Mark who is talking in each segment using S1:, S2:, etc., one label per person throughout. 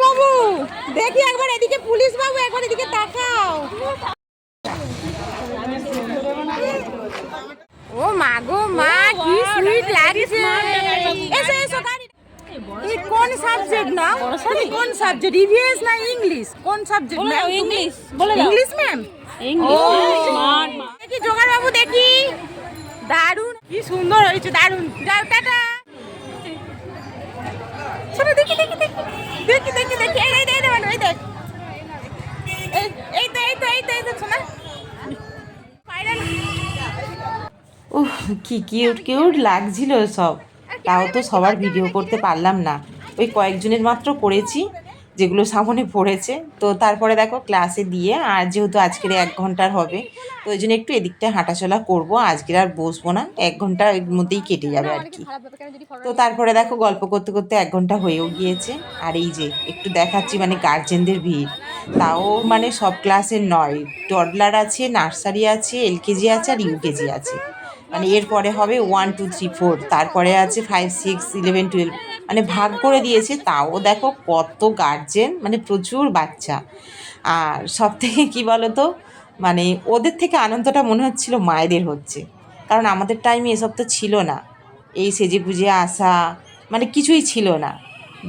S1: বাবু দেখি একবার এদিকে, পুলিশ বাবু একবার এদিকে তাকাও। ও মা গো মা, কি সুইট লাগছে। এসো এসো গাড়ি। এই কোন সাবজেক্ট না, কোন সাবজেক্ট, ইভিএস না ইংলিশ, কোন সাবজেক্ট ম্যাম?
S2: ইংলিশ বলে দাও।
S1: English ma'am.
S2: ইংলিশ
S1: দেখি জোগাড় বাবু, দেখি দারুন, কি সুন্দর হয়েছে, দারুন। যাও টাটা। চলো দেখি দেখি দেখি দেখি দেখি দেখি, এই এই এই এই দেখ, এই এই তো এই তো এই তো এই তো শোনা ফাইনাল।
S3: উহ, কি কিউট কিউট লাগছিল সব। তাও তো সবার ভিডিও করতে পারলাম না, ওই কয়েকজনের মাত্র করেছি যেগুলো সামনে পড়েছে। তো তারপরে দেখো ক্লাসে দিয়ে, আর যেহেতু আজকের 1 ঘন্টার হবে, তো ওই জন্য একটু এদিকটায় হাঁটাচলা করবো, আজকের আর বসবো না, 1 ঘন্টা এর মধ্যেই কেটে যাবে আর কি। তো তারপরে দেখো গল্প করতে করতে 1 ঘন্টা হয়েও গিয়েছে। আর এই যে একটু দেখাচ্ছি মানে গার্জেনদের ভিড়, তাও মানে সব ক্লাসের নয়, টডলার আছে, নার্সারি আছে, এলকেজি আছে আর ইউকেজি আছে। মানে এরপরে হবে 1 2 3 4, তারপরে আছে 5 6 11 12, মানে ভাগ করে দিয়েছে। তাও দেখো কত গার্জেন, মানে প্রচুর বাচ্চা। আর সব থেকে কী বলো তো, মানে ওদের থেকে আনন্দটা মনে হচ্ছিল মায়েদের হচ্ছে, কারণ আমাদের টাইমে এসব তো ছিল না, এই সেজে গুজে আসা মানে কিছুই ছিল না।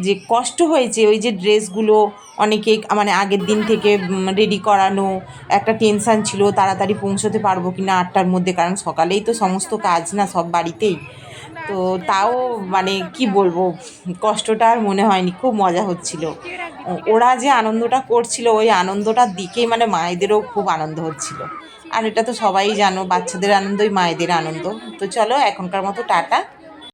S3: যে কষ্ট হয়েছে ওই যে ড্রেসগুলো অনেকে মানে আগের দিন থেকে রেডি করানো, একটা টেনশান ছিল তাড়াতাড়ি পৌঁছতে পারবো কি না 8টার মধ্যে, কারণ সকালেই তো সমস্ত কাজ না সব বাড়িতেই। তো তাও মানে কি বলবো, কষ্টটা আর মনে হয়নি, খুব মজা হচ্ছিল। ওরা যে আনন্দটা করছিল, ওই আনন্দটার দিকেই মানে মায়েদেরও খুব আনন্দ হচ্ছিল। আর এটা তো সবাই জানো, বাচ্চাদের আনন্দই মায়েদের আনন্দ। তো চলো এখনকার মতো টাটা।